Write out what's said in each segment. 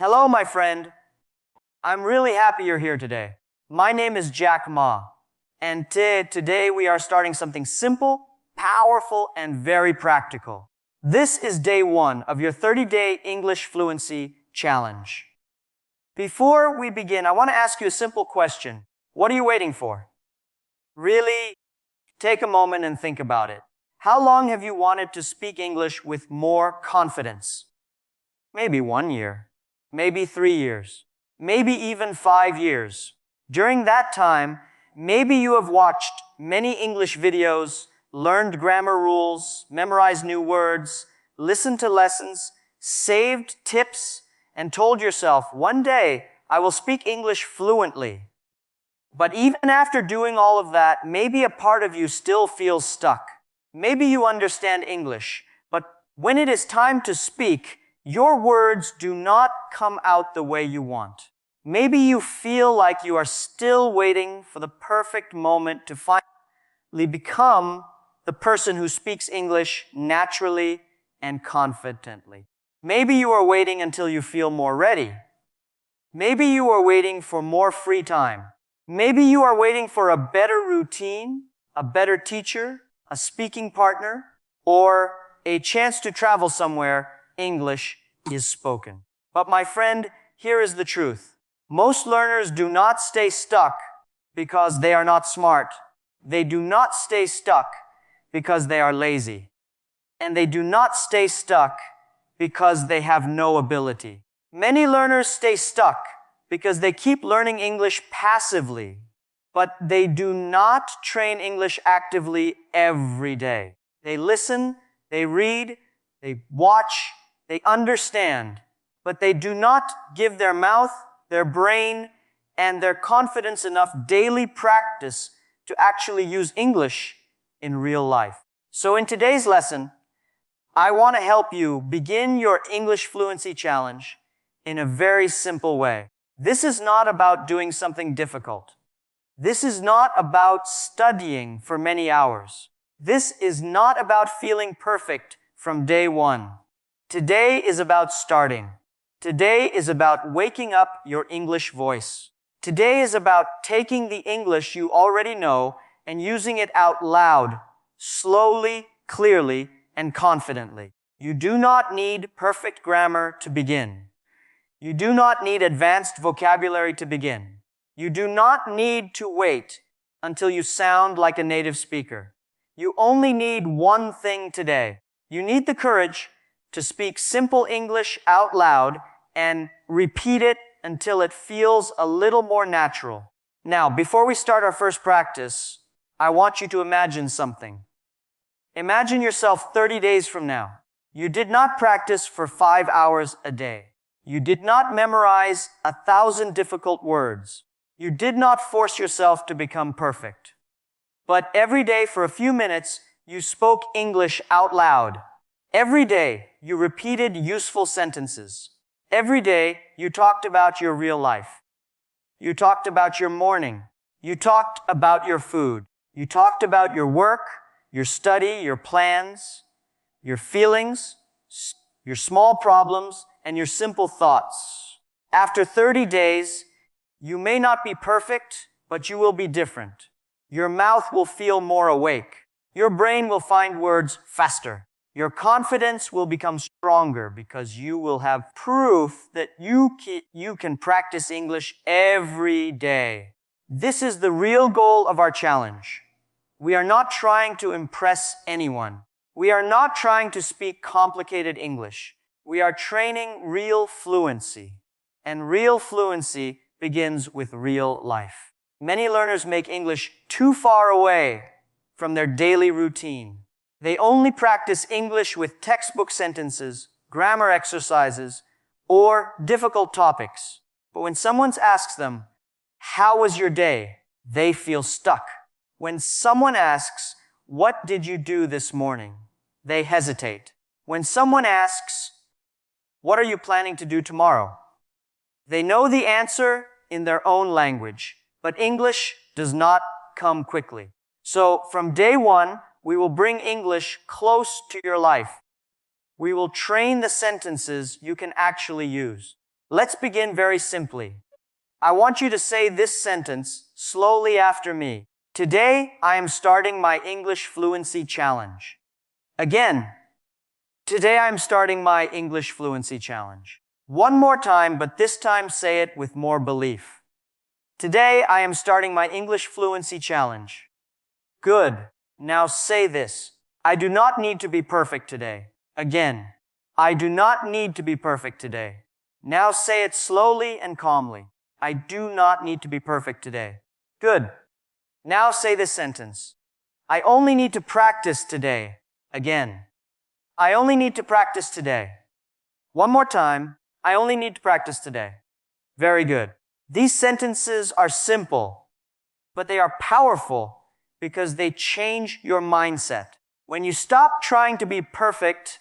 Hello, my friend. I'm really happy you're here today. My name is Jack Ma, and today we are starting something simple, powerful, and very practical. This is day 1 of your 30-day English Fluency Challenge. Before we begin, I want to ask you a simple question. What are you waiting for? Really, take a moment and think about it. How long have you wanted to speak English with more confidence? Maybe 1 year. Maybe 3 years, maybe even 5 years. During that time, maybe you have watched many English videos, learned grammar rules, memorized new words, listened to lessons, saved tips, and told yourself, one day I will speak English fluently. But even after doing all of that, maybe a part of you still feels stuck. Maybe you understand English, but when it is time to speak, your words do not come out the way you want. Maybe you feel like you are still waiting for the perfect moment to finally become the person who speaks English naturally and confidently. Maybe you are waiting until you feel more ready. Maybe you are waiting for more free time. Maybe you are waiting for a better routine, a better teacher, a speaking partner, or a chance to travel somewhere English is spoken. But my friend, here is the truth. Most learners do not stay stuck because they are not smart. They do not stay stuck because they are lazy. And they do not stay stuck because they have no ability. Many learners stay stuck because they keep learning English passively, but they do not train English actively every day. They listen, they read, they watch, they understand, but they do not give their mouth, their brain, and their confidence enough daily practice to actually use English in real life. So in today's lesson, I want to help you begin your English Fluency Challenge in a very simple way. This is not about doing something difficult. This is not about studying for many hours. This is not about feeling perfect from day 1. Today is about starting. Today is about waking up your English voice. Today is about taking the English you already know and using it out loud, slowly, clearly, and confidently. You do not need perfect grammar to begin. You do not need advanced vocabulary to begin. You do not need to wait until you sound like a native speaker. You only need one thing today. You need the courage to speak simple English out loud and repeat it until it feels a little more natural. Now, before we start our first practice, I want you to imagine something. Imagine yourself 30 days from now. You did not practice for 5 hours a day. You did not memorize 1,000 difficult words. You did not force yourself to become perfect. But every day for a few minutes, you spoke English out loud. Every day, you repeated useful sentences. Every day, you talked about your real life. You talked about your morning. You talked about your food. You talked about your work, your study, your plans, your feelings, your small problems, and your simple thoughts. After 30 days, you may not be perfect, but you will be different. Your mouth will feel more awake. Your brain will find words faster. Your confidence will become stronger because you will have proof that you can practice English every day. This is the real goal of our challenge. We are not trying to impress anyone. We are not trying to speak complicated English. We are training real fluency. And real fluency begins with real life. Many learners make English too far away from their daily routine. They only practice English with textbook sentences, grammar exercises, or difficult topics. But when someone asks them, "How was your day?" they feel stuck. When someone asks, "What did you do this morning?" they hesitate. When someone asks, "What are you planning to do tomorrow?" they know the answer in their own language, but English does not come quickly. So from day 1, we will bring English close to your life. We will train the sentences you can actually use. Let's begin very simply. I want you to say this sentence slowly after me. Today, I am starting my English Fluency Challenge. Again, today I am starting my English Fluency Challenge. One more time, but this time say it with more belief. Today, I am starting my English Fluency Challenge. Good. Now say this. I do not need to be perfect today. Again, I do not need to be perfect today. Now say it slowly and calmly. I do not need to be perfect today. Good. Now say this sentence. I only need to practice today. Again. I only need to practice today. One more time. I only need to practice today. Very good. These sentences are simple, but they are powerful because they change your mindset. When you stop trying to be perfect,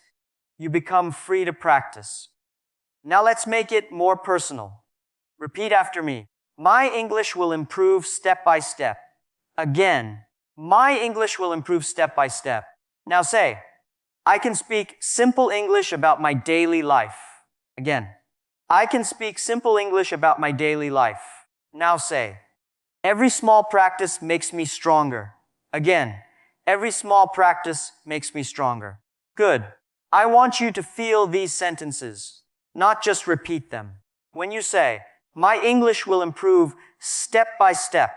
you become free to practice. Now let's make it more personal. Repeat after me. My English will improve step by step. Again, my English will improve step by step. Now say, I can speak simple English about my daily life. Again, I can speak simple English about my daily life. Now say, every small practice makes me stronger. Again, every small practice makes me stronger. Good. I want you to feel these sentences, not just repeat them. When you say, my English will improve step by step,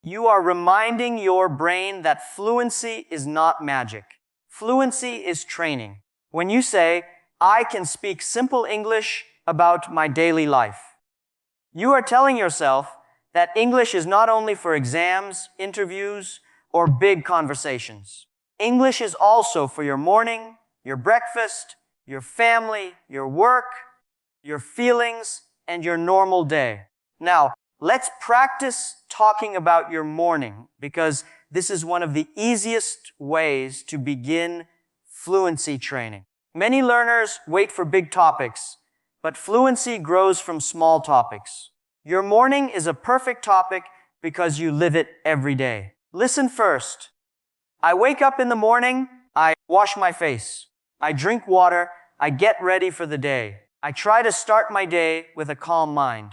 you are reminding your brain that fluency is not magic. Fluency is training. When you say, I can speak simple English about my daily life, you are telling yourself that English is not only for exams, interviews, or big conversations. English is also for your morning, your breakfast, your family, your work, your feelings, and your normal day. Now, let's practice talking about your morning because this is one of the easiest ways to begin fluency training. Many learners wait for big topics, but fluency grows from small topics. Your morning is a perfect topic because you live it every day. Listen first. I wake up in the morning, I wash my face. I drink water, I get ready for the day. I try to start my day with a calm mind.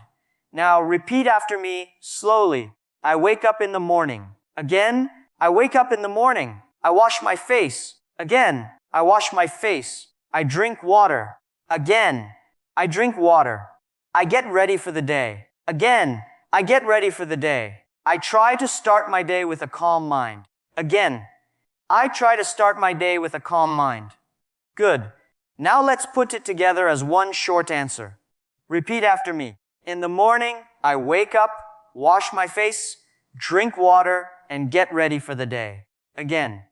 Now repeat after me slowly. I wake up in the morning. Again, I wake up in the morning. I wash my face. Again, I wash my face. I drink water. Again, I drink water. I get ready for the day. Again, I get ready for the day. I try to start my day with a calm mind. Again, I try to start my day with a calm mind. Good. Now let's put it together as one short answer. Repeat after me. In the morning, I wake up, wash my face, drink water, and get ready for the day. Again.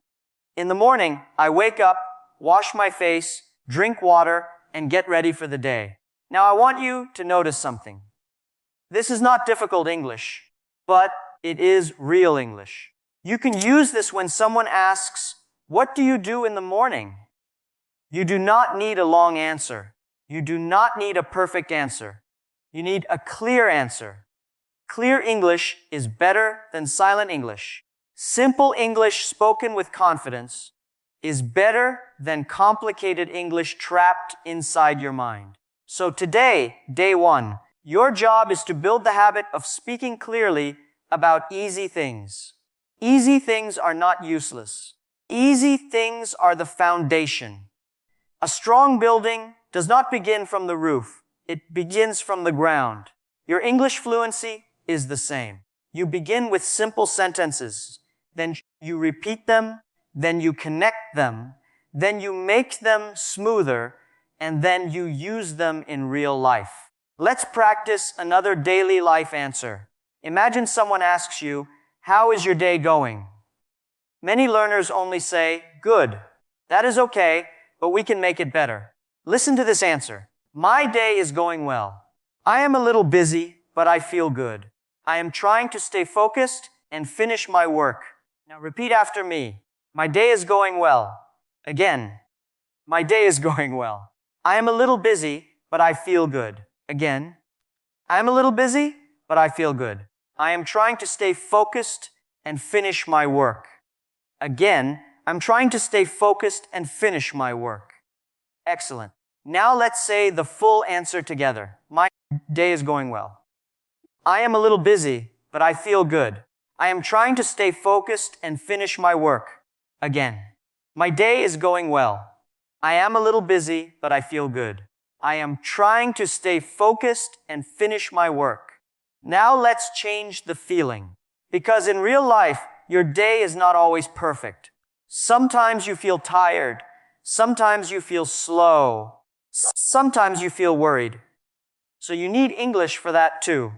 In the morning, I wake up, wash my face, drink water, and get ready for the day. Now I want you to notice something. This is not difficult English, but it is real English. You can use this when someone asks, what do you do in the morning? You do not need a long answer. You do not need a perfect answer. You need a clear answer. Clear English is better than silent English. Simple English spoken with confidence is better than complicated English trapped inside your mind. So today, day one, your job is to build the habit of speaking clearly about easy things. Easy things are not useless. Easy things are the foundation. A strong building does not begin from the roof. It begins from the ground. Your English fluency is the same. You begin with simple sentences. Then you repeat them. Then you connect them. Then you make them smoother. And then you use them in real life. Let's practice another daily life answer. Imagine someone asks you, how is your day going? Many learners only say, good. That is okay, but we can make it better. Listen to this answer. My day is going well. I am a little busy, but I feel good. I am trying to stay focused and finish my work. Now repeat after me. My day is going well. Again. My day is going well. I am a little busy, but I feel good. Again. I am a little busy, but I feel good. I am trying to stay focused and finish my work. Again, I'm trying to stay focused and finish my work. Excellent. Now let's say the full answer together. My day is going well. I am a little busy, but I feel good. I am trying to stay focused and finish my work. Again. My day is going well. I am a little busy, but I feel good. I am trying to stay focused and finish my work. Now let's change the feeling. Because in real life, your day is not always perfect. Sometimes you feel tired. Sometimes you feel slow. Sometimes you feel worried. So you need English for that too.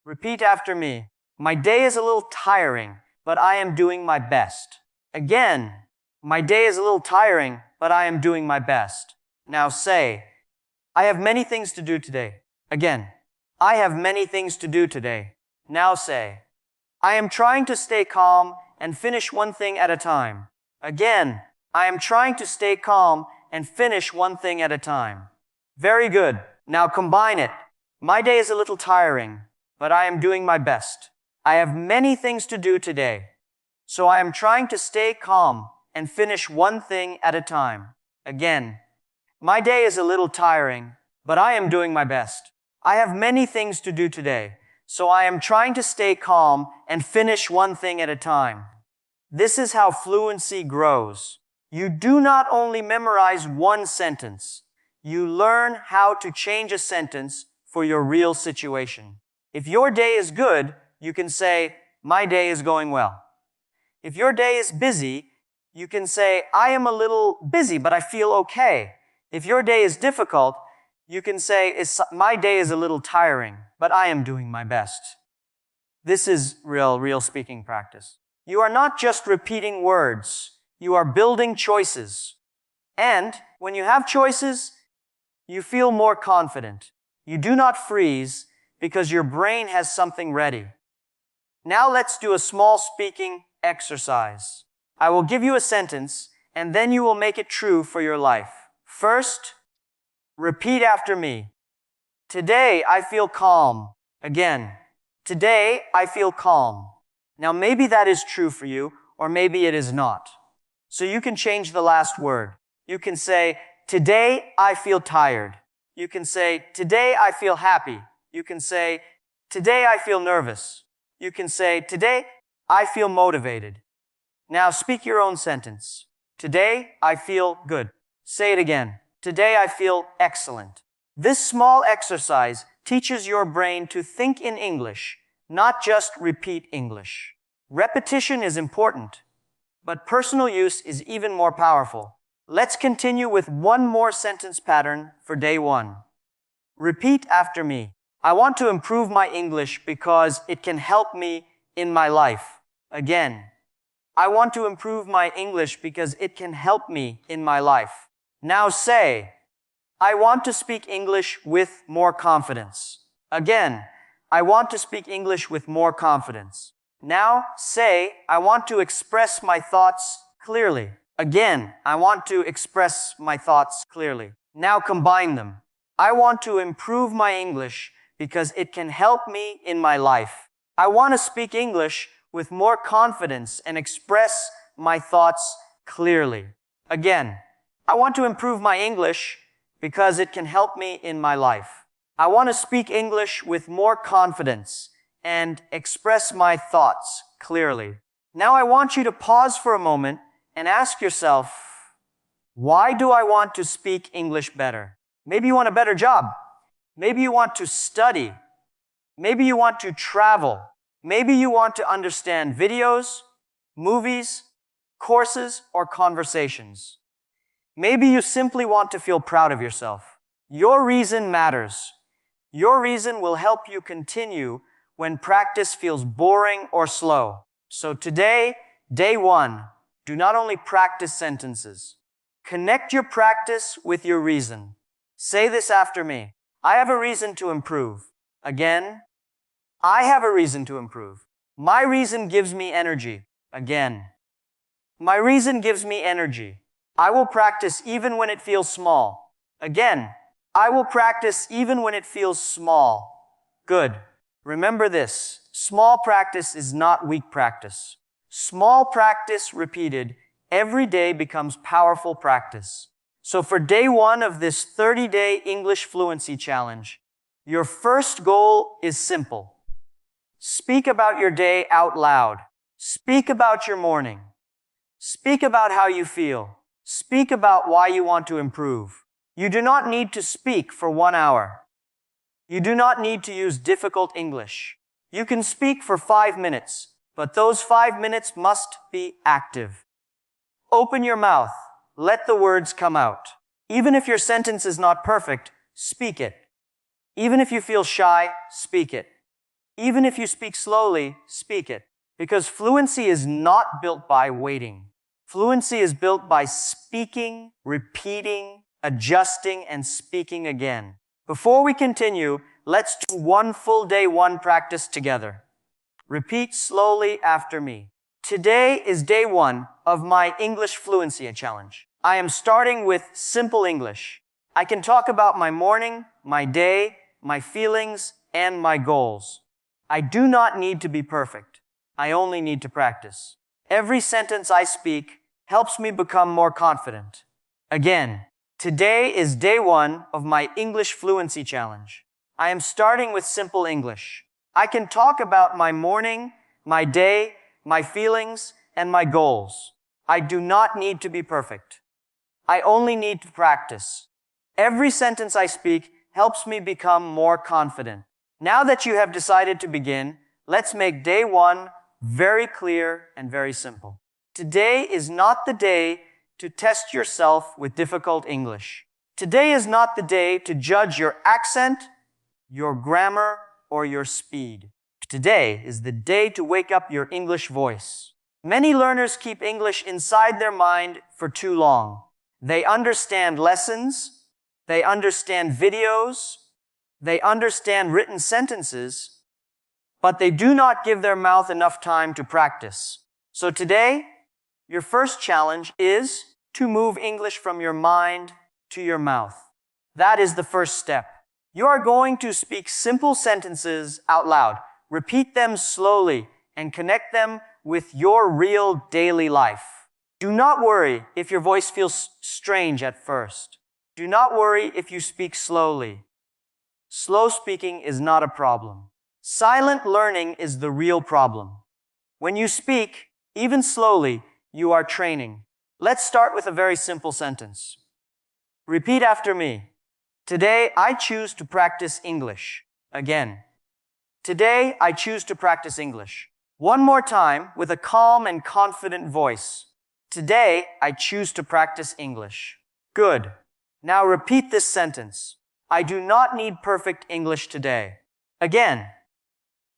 Repeat after me. My day is a little tiring, but I am doing my best. Again. My day is a little tiring, but I am doing my best. Now say, I have many things to do today. Again. I have many things to do today. Now say, I am trying to stay calm and finish one thing at a time. Again, I am trying to stay calm and finish one thing at a time. Very good. Now combine it. My day is a little tiring, but I am doing my best. I have many things to do today. So I am trying to stay calm and finish one thing at a time. Again, my day is a little tiring, but I am doing my best. I have many things to do today, so I am trying to stay calm and finish one thing at a time. This is how fluency grows. You do not only memorize one sentence, you learn how to change a sentence for your real situation. If your day is good, you can say, my day is going well. If your day is busy, you can say, I am a little busy, but I feel okay. If your day is difficult, you can say, my day is a little tiring, but I am doing my best. This is real speaking practice. You are not just repeating words, you are building choices. And when you have choices, you feel more confident. You do not freeze because your brain has something ready. Now let's do a small speaking exercise. I will give you a sentence, and then you will make it true for your life. First, repeat after me. Today I feel calm. Again. Today I feel calm. Now maybe that is true for you, or maybe it is not. So you can change the last word. You can say, today I feel tired. You can say, today I feel happy. You can say, today I feel nervous. You can say, today I feel motivated. Now speak your own sentence. Today I feel good. Say it again. Today I feel excellent. This small exercise teaches your brain to think in English, not just repeat English. Repetition is important, but personal use is even more powerful. Let's continue with one more sentence pattern for day 1. Repeat after me. I want to improve my English because it can help me in my life. Again. I want to improve my English because it can help me in my life. Now say, I want to speak English with more confidence. Again, I want to speak English with more confidence. Now say, I want to express my thoughts clearly. Again, I want to express my thoughts clearly. Now combine them. I want to improve my English because it can help me in my life. I want to speak English with more confidence and express my thoughts clearly. Again, I want to improve my English because it can help me in my life. I want to speak English with more confidence and express my thoughts clearly. Now I want you to pause for a moment and ask yourself, why do I want to speak English better? Maybe you want a better job. Maybe you want to study. Maybe you want to travel. Maybe you want to understand videos, movies, courses, or conversations. Maybe you simply want to feel proud of yourself. Your reason matters. Your reason will help you continue when practice feels boring or slow. So today, day 1, do not only practice sentences. Connect your practice with your reason. Say this after me. I have a reason to improve. Again, I have a reason to improve. My reason gives me energy. Again, my reason gives me energy. I will practice even when it feels small. Again, I will practice even when it feels small. Good. Remember this. Small practice is not weak practice. Small practice repeated every day becomes powerful practice. So for day 1 of this 30-day English Fluency Challenge, your first goal is simple. Speak about your day out loud. Speak about your morning. Speak about how you feel. Speak about why you want to improve. You do not need to speak for 1 hour. You do not need to use difficult English. You can speak for 5 minutes, but those 5 minutes must be active. Open your mouth. Let the words come out. Even if your sentence is not perfect, speak it. Even if you feel shy, speak it. Even if you speak slowly, speak it. Because fluency is not built by waiting. Fluency is built by speaking, repeating, adjusting, and speaking again. Before we continue, let's do one full day 1 practice together. Repeat slowly after me. Today is day 1 of my English Fluency Challenge. I am starting with simple English. I can talk about my morning, my day, my feelings, and my goals. I do not need to be perfect. I only need to practice. Every sentence I speak helps me become more confident. Again, today is day 1 of my English Fluency Challenge. I am starting with simple English. I can talk about my morning, my day, my feelings, and my goals. I do not need to be perfect. I only need to practice. Every sentence I speak helps me become more confident. Now that you have decided to begin, let's make day 1 very clear and very simple. Today is not the day to test yourself with difficult English. Today is not the day to judge your accent, your grammar, or your speed. Today is the day to wake up your English voice. Many learners keep English inside their mind for too long. They understand lessons, they understand videos, they understand written sentences, but they do not give their mouth enough time to practice. So today, your first challenge is to move English from your mind to your mouth. That is the first step. You are going to speak simple sentences out loud. Repeat them slowly and connect them with your real daily life. Do not worry if your voice feels strange at first. Do not worry if you speak slowly. Slow speaking is not a problem. Silent learning is the real problem. When you speak, even slowly, you are training. Let's start with a very simple sentence. Repeat after me. Today, I choose to practice English. Again. Today, I choose to practice English. One more time with a calm and confident voice. Today, I choose to practice English. Good. Now repeat this sentence. I do not need perfect English today. Again.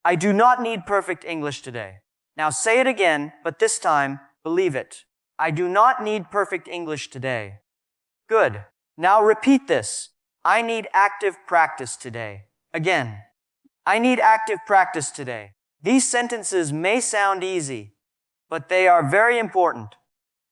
I do not need perfect English today. Now say it again, but this time, believe it. I do not need perfect English today. Good. Now repeat this. I need active practice today. Again. I need active practice today. These sentences may sound easy, but they are very important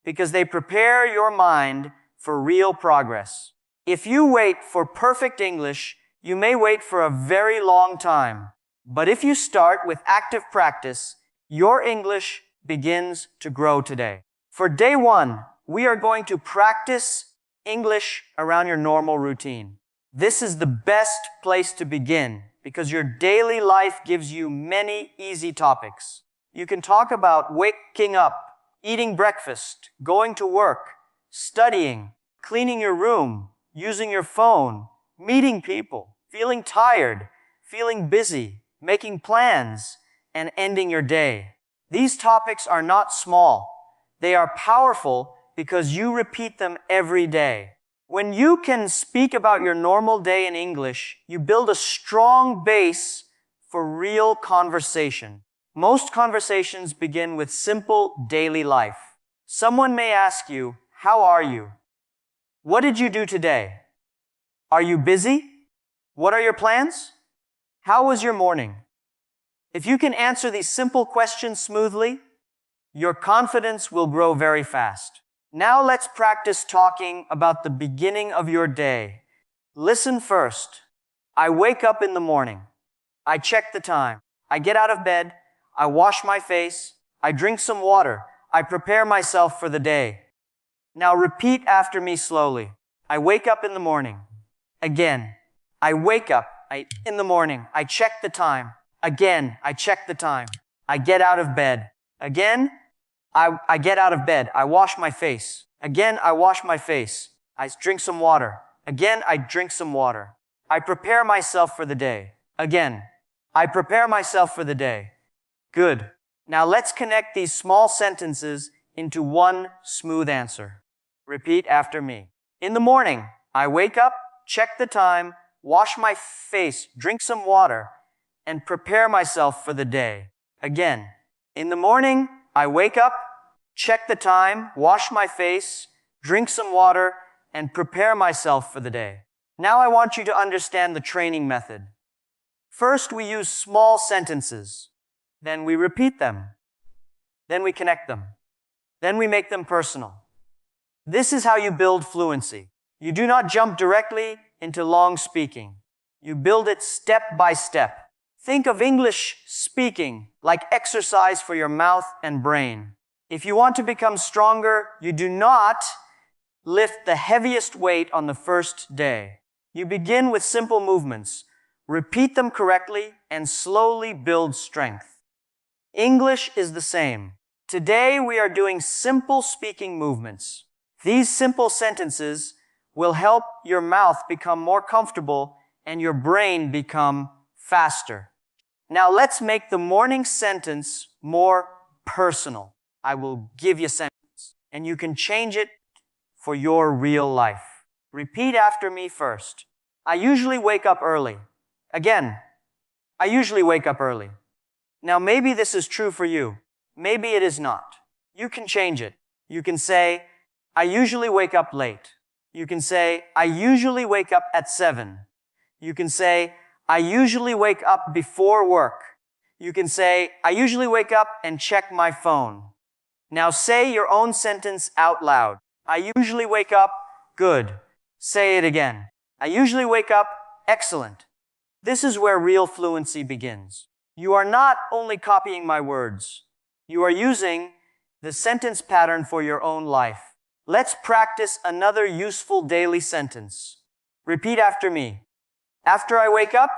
because they prepare your mind for real progress. If you wait for perfect English, you may wait for a very long time. But if you start with active practice, your English begins to grow today. For day 1, we are going to practice English around your normal routine. This is the best place to begin because your daily life gives you many easy topics. You can talk about waking up, eating breakfast, going to work, studying, cleaning your room, using your phone, meeting people, feeling tired, feeling busy, making plans, and ending your day. These topics are not small. They are powerful because you repeat them every day. When you can speak about your normal day in English, you build a strong base for real conversation. Most conversations begin with simple daily life. Someone may ask you, "How are you? What did you do today? Are you busy? What are your plans? How was your morning?" If you can answer these simple questions smoothly, your confidence will grow very fast. Now let's practice talking about the beginning of your day. Listen first. I wake up in the morning. I check the time. I get out of bed. I wash my face. I drink some water. I prepare myself for the day. Now repeat after me slowly. I wake up in the morning. Again. I wake up in the morning. I check the time. Again. I check the time. I get out of bed. Again. I get out of bed. I wash my face. Again, I wash my face. I drink some water. Again, I drink some water. I prepare myself for the day. Again, I prepare myself for the day. Good. Now let's connect these small sentences into one smooth answer. Repeat after me. In the morning, I wake up, check the time, wash my face, drink some water, and prepare myself for the day. Again, in the morning, I wake up, check the time, wash my face, drink some water, and prepare myself for the day. Now I want you to understand the training method. First, we use small sentences. Then we repeat them. Then we connect them. Then we make them personal. This is how you build fluency. You do not jump directly into long speaking. You build it step by step. Think of English speaking like exercise for your mouth and brain. If you want to become stronger, you do not lift the heaviest weight on the first day. You begin with simple movements, repeat them correctly, and slowly build strength. English is the same. Today we are doing simple speaking movements. These simple sentences will help your mouth become more comfortable and your brain become faster. Now let's make the morning sentence more personal. I will give you a sentence, and you can change it for your real life. Repeat after me first. I usually wake up early. Again, I usually wake up early. Now maybe this is true for you. Maybe it is not. You can change it. You can say, I usually wake up late. You can say, I usually wake up at 7. You can say, I usually wake up before work. You can say, I usually wake up and check my phone. Now say your own sentence out loud. I usually wake up, good. Say it again. I usually wake up, excellent. This is where real fluency begins. You are not only copying my words. You are using the sentence pattern for your own life. Let's practice another useful daily sentence. Repeat after me. After I wake up,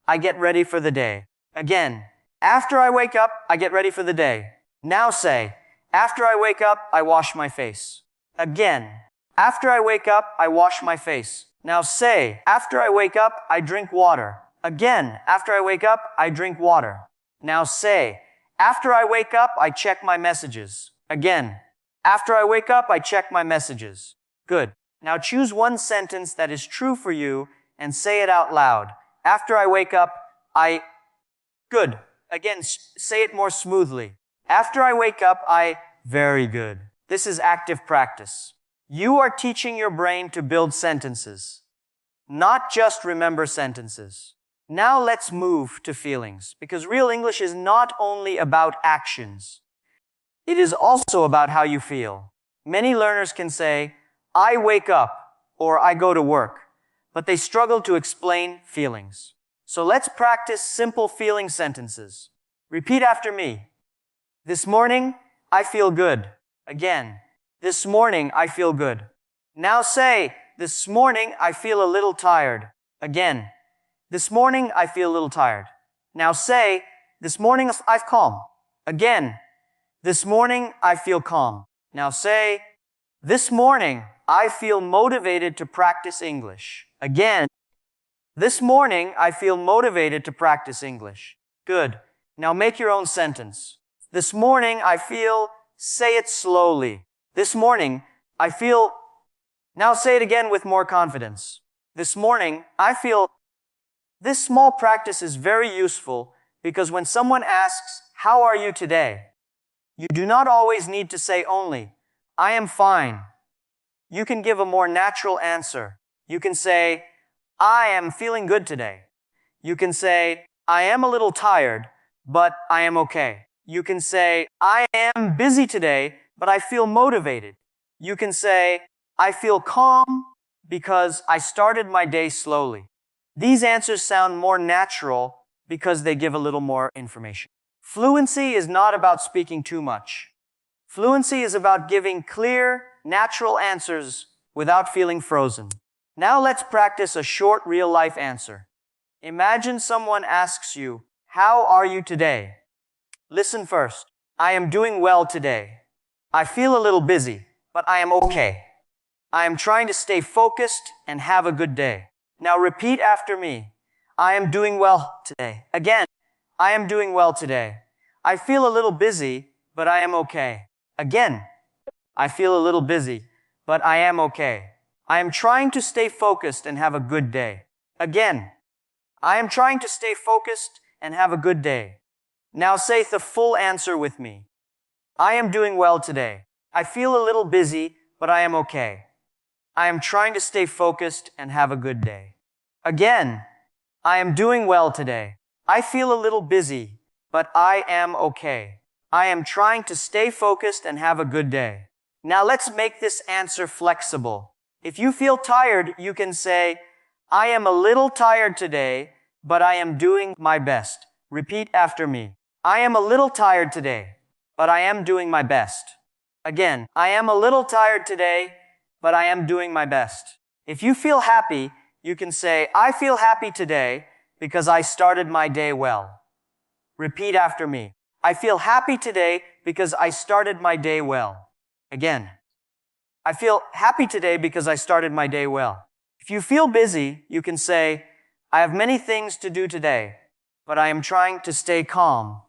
I get ready for the day. Again. After I wake up, I get ready for the day. Now say, after I wake up, I wash my face. Again. After I wake up, I wash my face. Now say, after I wake up, I drink water. Again. After I wake up, I drink water. Now say, after I wake up, I check my messages. Again. After I wake up, I check my messages. Good. Now choose one sentence that is true for you and say it out loud. After I wake up, Good. Again, say it more smoothly. After I wake up, Very good. This is active practice. You are teaching your brain to build sentences, not just remember sentences. Now let's move to feelings, because real English is not only about actions. It is also about how you feel. Many learners can say, I wake up, or I go to work, but they struggle to explain feelings. So let's practice simple feeling sentences. Repeat after me. This morning, I feel good. Again. This morning, I feel good. Now say, this morning, I feel a little tired. Again. This morning, I feel a little tired. Now say, this morning, I'm calm. Again. This morning, I feel calm. Now say, this morning, I feel motivated to practice English. Again. This morning, I feel motivated to practice English. Good. Now make your own sentence. This morning, I feel, say it slowly. This morning, I feel, now say it again with more confidence. This morning, I feel. This small practice is very useful because when someone asks, how are you today? You do not always need to say only, I am fine. You can give a more natural answer. You can say, I am feeling good today. You can say, I am a little tired, but I am okay. You can say, I am busy today, but I feel motivated. You can say, I feel calm because I started my day slowly. These answers sound more natural because they give a little more information. Fluency is not about speaking too much. Fluency is about giving clear, natural answers without feeling frozen. Now let's practice a short real-life answer. Imagine someone asks you, "How are you today?" Listen first. "I am doing well today. I feel a little busy, but I am okay. I am trying to stay focused and have a good day." Now repeat after me. "I am doing well today." Again, "I am doing well today. I feel a little busy, but I am okay." Again, "I feel a little busy, but I am okay. I am trying to stay focused and have a good day." Again, "I am trying to stay focused and have a good day." Now say the full answer with me. "I am doing well today. I feel a little busy, but I am okay. I am trying to stay focused and have a good day." Again, "I am doing well today. I feel a little busy, but I am okay. I am trying to stay focused and have a good day." Now let's make this answer flexible. If you feel tired, you can say, "I am a little tired today, but I am doing my best." Repeat after me. "I am a little tired today, but I am doing my best." Again, "I am a little tired today, but I am doing my best." If you feel happy, you can say, "I feel happy today because I started my day well." Repeat after me. "I feel happy today because I started my day well." Again, "I feel happy today because I started my day well." If you feel busy, you can say, "I have many things to do today, but I am trying to stay calm."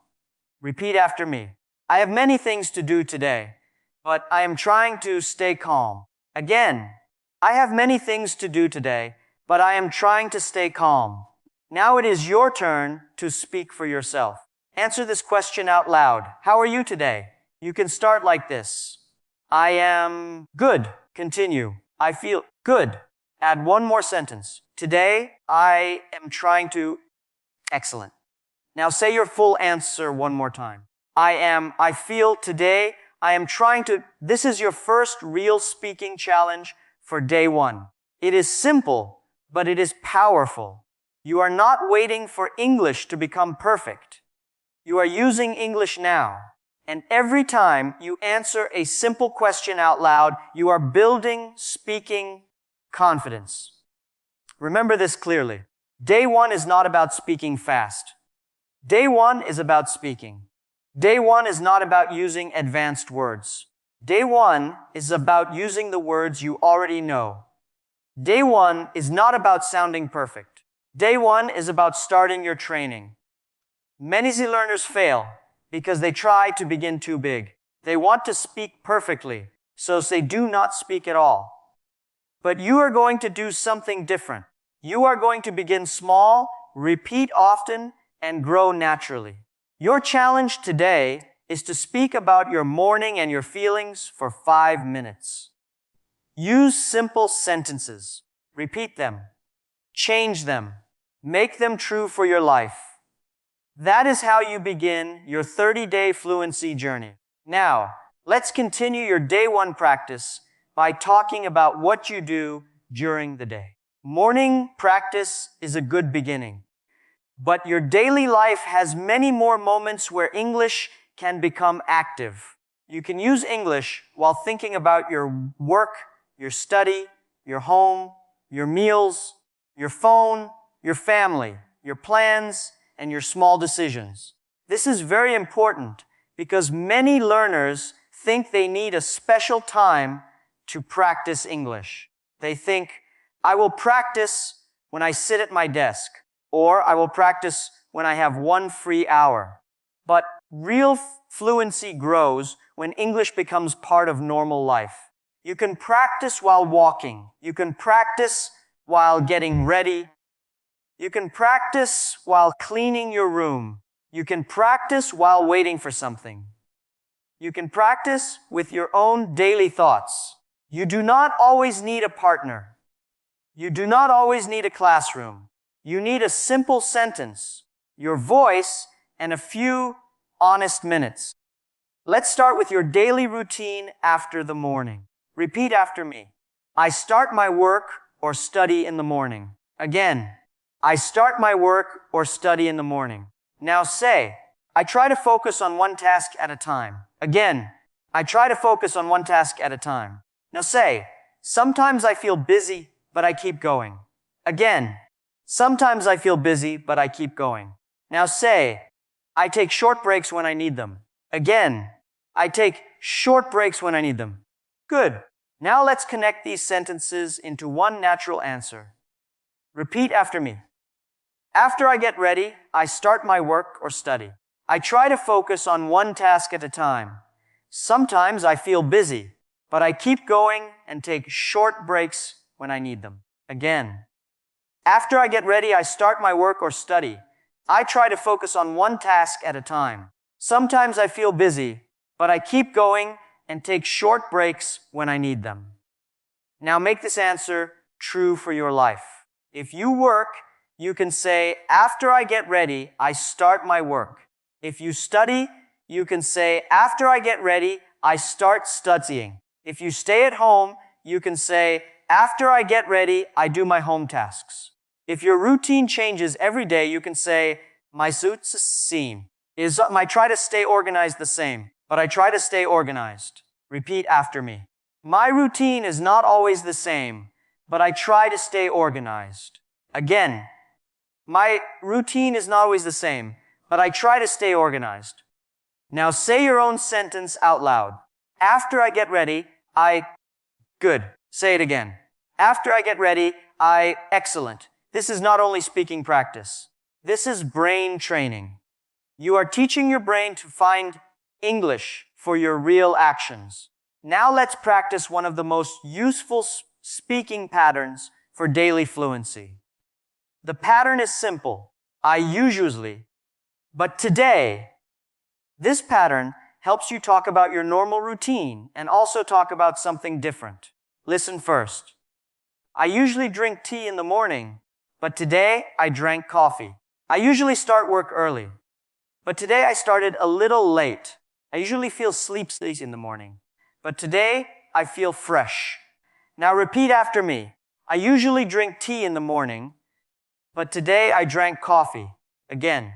Repeat after me. "I have many things to do today, but I am trying to stay calm." Again, "I have many things to do today, but I am trying to stay calm." Now it is your turn to speak for yourself. Answer this question out loud. "How are you today?" You can start like this. "I am good." Continue. "I feel good." Add one more sentence. "Today, I am trying to..." Excellent. Now say your full answer one more time. I feel today, I am trying to... This is your first real speaking challenge for day 1. It is simple, but it is powerful. You are not waiting for English to become perfect. You are using English now. And every time you answer a simple question out loud, you are building speaking confidence. Remember this clearly. Day 1 is not about speaking fast. Day 1 is about speaking. Day 1 is not about using advanced words. Day 1 is about using the words you already know. Day 1 is not about sounding perfect. Day 1 is about starting your training. Many learners fail because they try to begin too big. They want to speak perfectly, so they do not speak at all. But you are going to do something different. You are going to begin small, repeat often, and grow naturally. Your challenge today is to speak about your morning and your feelings for 5 minutes. Use simple sentences. Repeat them. Change them. Make them true for your life. That is how you begin your 30-day fluency journey. Now, let's continue your day 1 practice by talking about what you do during the day. Morning practice is a good beginning, but your daily life has many more moments where English can become active. You can use English while thinking about your work, your study, your home, your meals, your phone, your family, your plans, and your small decisions. This is very important because many learners think they need a special time to practice English. They think, "I will practice when I sit at my desk," or "I will practice when I have 1 free hour." But real fluency grows when English becomes part of normal life. You can practice while walking. You can practice while getting ready. You can practice while cleaning your room. You can practice while waiting for something. You can practice with your own daily thoughts. You do not always need a partner. You do not always need a classroom. You need a simple sentence, your voice, and a few honest minutes. Let's start with your daily routine after the morning. Repeat after me. I start my work or study in the morning. Again, I start my work or study in the morning. Now say, I try to focus on one task at a time. Again, I try to focus on one task at a time. Now say, Sometimes I feel busy, but I keep going. Again, sometimes I feel busy, but I keep going. Now say, I take short breaks when I need them. Again, I take short breaks when I need them. Good. Now let's connect these sentences into one natural answer. Repeat after me. After I get ready, I start my work or study. I try to focus on one task at a time. Sometimes I feel busy, but I keep going and take short breaks when I need them. Again. After I get ready, I start my work or study. I try to focus on one task at a time. Sometimes I feel busy, but I keep going and take short breaks when I need them. Now make this answer true for your life. If you work, you can say, after I get ready, I start my work. If you study, you can say, after I get ready, I start studying. If you stay at home, you can say, after I get ready, I do my home tasks. If your routine changes every day, you can say, my suits seem. I try to stay organized the same, but I try to stay organized. Repeat after me. My routine is not always the same, but I try to stay organized. Again, my routine is not always the same, but I try to stay organized. Now say your own sentence out loud. After I get ready, Good. Say it again. After I get ready, Excellent. This is not only speaking practice. This is brain training. You are teaching your brain to find English for your real actions. Now let's practice one of the most useful speaking patterns for daily fluency. The pattern is simple. I usually, but today. This pattern helps you talk about your normal routine and also talk about something different. Listen first. I usually drink tea in the morning, but today I drank coffee. I usually start work early, but today I started a little late. I usually feel sleepy in the morning, but today I feel fresh. Now repeat after me. I usually drink tea in the morning, but today I drank coffee. Again.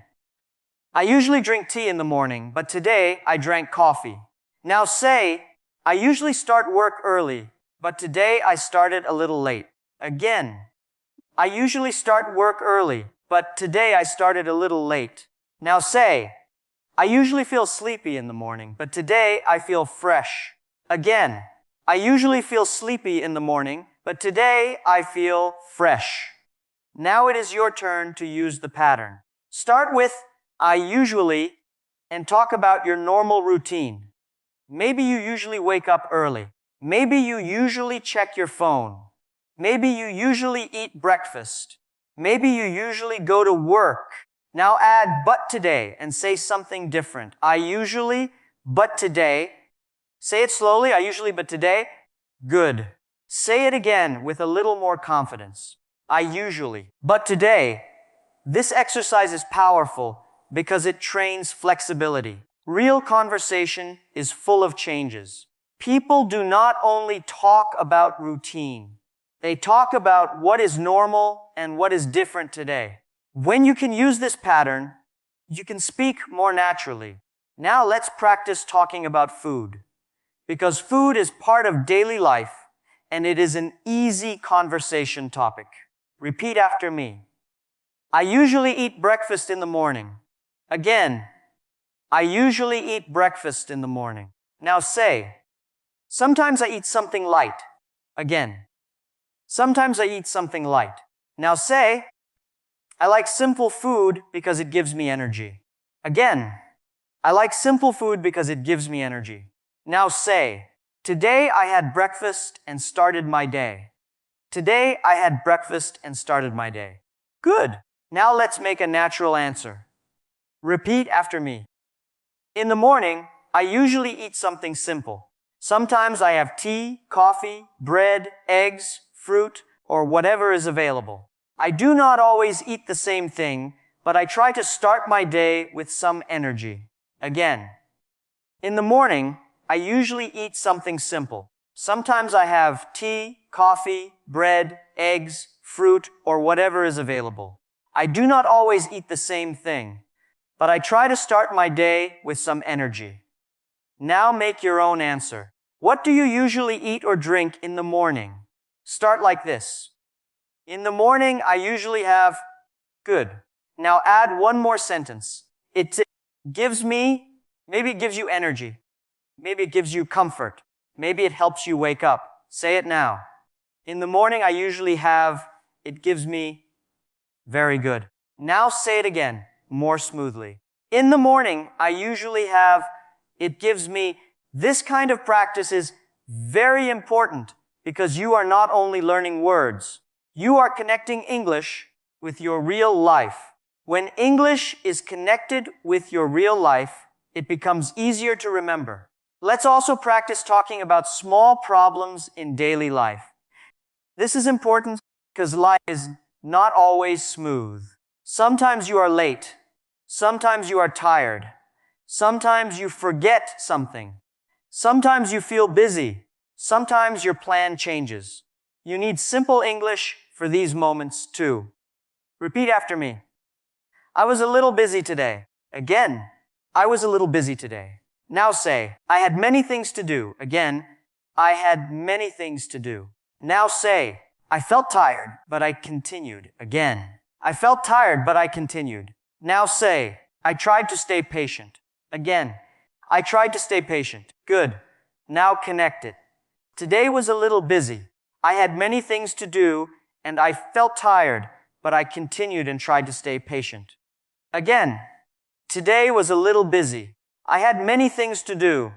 I usually drink tea in the morning, but today I drank coffee. Now say, I usually start work early, but today I started a little late. Again. I usually start work early, but today I started a little late. Now say, I usually feel sleepy in the morning, but today I feel fresh. Again. I usually feel sleepy in the morning, but today I feel fresh. Now it is your turn to use the pattern. Start with I usually and talk about your normal routine. Maybe you usually wake up early. Maybe you usually check your phone. Maybe you usually eat breakfast. Maybe you usually go to work. Now add but today and say something different. I usually, but today. Say it slowly. I usually, but today. Good. Say it again with a little more confidence. I usually, but today. This exercise is powerful because it trains flexibility. Real conversation is full of changes. People do not only talk about routine. They talk about what is normal and what is different today. When you can use this pattern, you can speak more naturally. Now let's practice talking about food. Because food is part of daily life and it is an easy conversation topic. Repeat after me. I usually eat breakfast in the morning. Again, I usually eat breakfast in the morning. Now say, sometimes I eat something light. Again, sometimes I eat something light. Now say, I like simple food because it gives me energy. Again, I like simple food because it gives me energy. Now say, today I had breakfast and started my day. Today I had breakfast and started my day. Good. Now let's make a natural answer. Repeat after me. In the morning, I usually eat something simple. Sometimes I have tea, coffee, bread, eggs, fruit, or whatever is available. I do not always eat the same thing, but I try to start my day with some energy. Again. In the morning, I usually eat something simple. Sometimes I have tea, coffee, bread, eggs, fruit, or whatever is available. I do not always eat the same thing, but I try to start my day with some energy. Now make your own answer. What do you usually eat or drink in the morning? Start like this. In the morning, I usually have good. Now add one more sentence. It gives me, maybe it gives you energy. Maybe it gives you comfort. Maybe it helps you wake up. Say it now. In the morning, I usually have, it gives me very good. Now say it again, more smoothly. In the morning, I usually have, it gives me, this kind of practice is very important because you are not only learning words, you are connecting English with your real life. When English is connected with your real life, it becomes easier to remember. Let's also practice talking about small problems in daily life. This is important because life is not always smooth. Sometimes you are late. Sometimes you are tired. Sometimes you forget something. Sometimes you feel busy. Sometimes your plan changes. You need simple English for these moments too. Repeat after me. I was a little busy today. Again, I was a little busy today. Now say, I had many things to do. Again, I had many things to do. Now say, I felt tired, but I continued. Again, I felt tired, but I continued. Now say, I tried to stay patient. Again, I tried to stay patient. Good. Now connect it. Today was a little busy. I had many things to do, and I felt tired, but I continued and tried to stay patient. Again, today was a little busy. I had many things to do,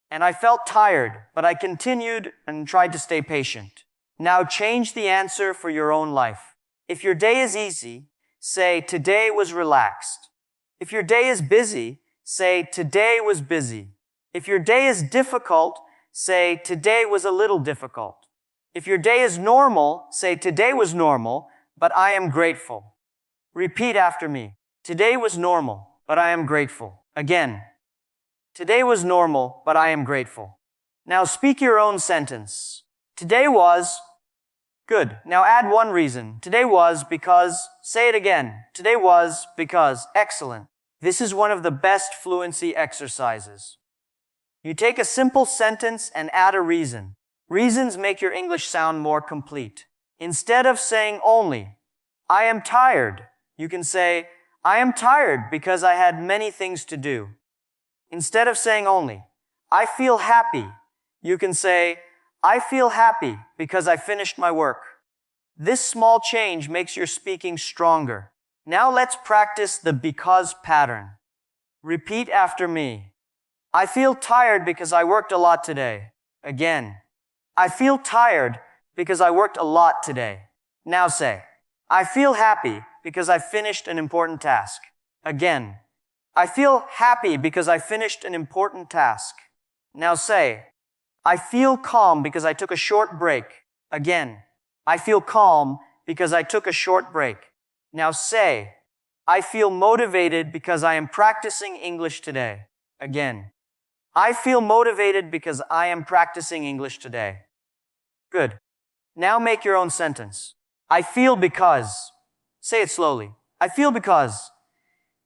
and I felt tired, but I continued and tried to stay patient. Now change the answer for your own life. If your day is easy, say, today was relaxed. If your day is busy, say, today was busy. If your day is difficult, say, today was a little difficult. If your day is normal, say, today was normal, but I am grateful. Repeat after me. Today was normal, but I am grateful. Again. Today was normal, but I am grateful. Now speak your own sentence. Today was good. Now add one reason. Today was because, say it again. Today was because, excellent. This is one of the best fluency exercises. You take a simple sentence and add a reason. Reasons make your English sound more complete. Instead of saying only, I am tired, you can say, I am tired because I had many things to do. Instead of saying only, I feel happy, you can say, I feel happy because I finished my work. This small change makes your speaking stronger. Now let's practice the because pattern. Repeat after me. I feel tired because I worked a lot today. Again. I feel tired because I worked a lot today. Now say, I feel happy because I finished an important task. Again. I feel happy because I finished an important task. Now say, I feel calm because I took a short break. Again. I feel calm because I took a short break. Now say, I feel motivated because I am practicing English today. Again. I feel motivated because I am practicing English today. Good. Now make your own sentence. I feel because. Say it slowly. I feel because.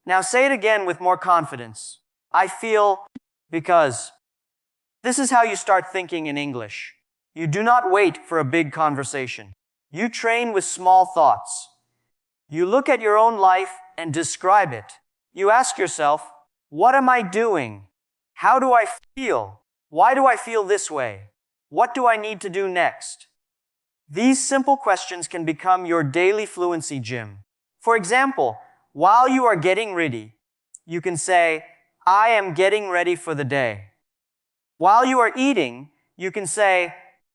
Now say it again with more confidence. I feel because. This is how you start thinking in English. You do not wait for a big conversation. You train with small thoughts. You look at your own life and describe it. You ask yourself, what am I doing? How do I feel? Why do I feel this way? What do I need to do next? These simple questions can become your daily fluency gym. For example, while you are getting ready, you can say, I am getting ready for the day. While you are eating, you can say,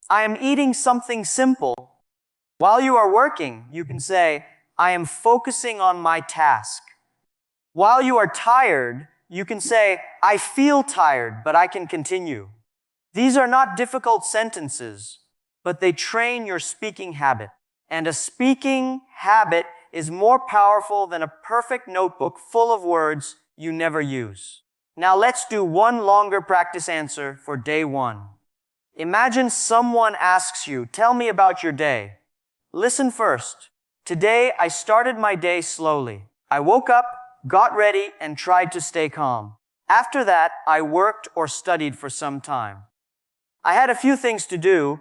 I am eating something simple. While you are working, you can say, I am focusing on my task. While you are tired, you can say, I feel tired, but I can continue. These are not difficult sentences, but they train your speaking habit. And a speaking habit is more powerful than a perfect notebook full of words you never use. Now let's do one longer practice answer for day 1. Imagine someone asks you, tell me about your day. Listen first. Today I started my day slowly. I woke up, got ready, and tried to stay calm. After that, I worked or studied for some time. I had a few things to do,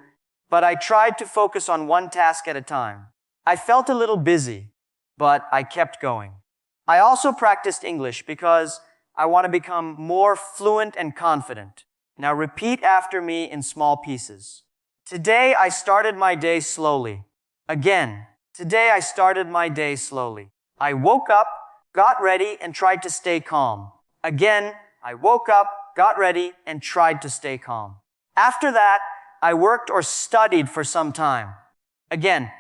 but I tried to focus on one task at a time. I felt a little busy, but I kept going. I also practiced English because I want to become more fluent and confident. Now repeat after me in small pieces. Today I started my day slowly. Again, today I started my day slowly. I woke up, got ready, and tried to stay calm. Again, I woke up, got ready, and tried to stay calm. After that, I worked or studied for some time. Again,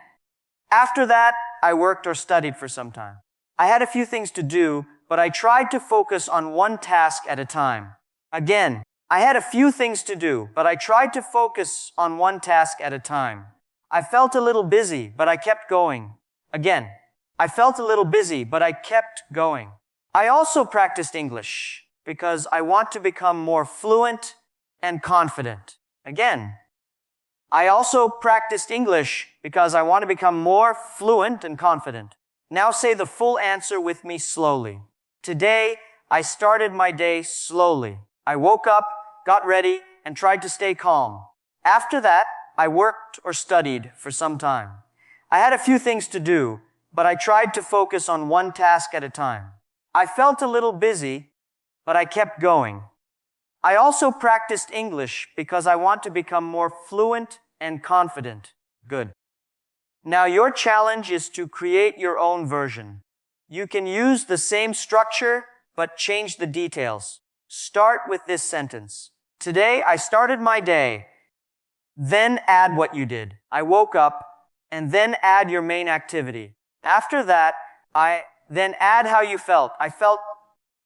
after that, I worked or studied for some time. I had a few things to do, but I tried to focus on one task at a time. Again, I had a few things to do, but I tried to focus on one task at a time. I felt a little busy, but I kept going. Again, I felt a little busy, but I kept going. I also practiced English because I want to become more fluent and confident. Again, I also practiced English because I want to become more fluent and confident. Now say the full answer with me slowly. Today, I started my day slowly. I woke up, got ready, and tried to stay calm. After that, I worked or studied for some time. I had a few things to do, but I tried to focus on one task at a time. I felt a little busy, but I kept going. I also practiced English because I want to become more fluent and confident. Good. Now your challenge is to create your own version. You can use the same structure, but change the details. Start with this sentence. Today I started my day. Then add what you did. I woke up, and then add your main activity. After that, then add how you felt.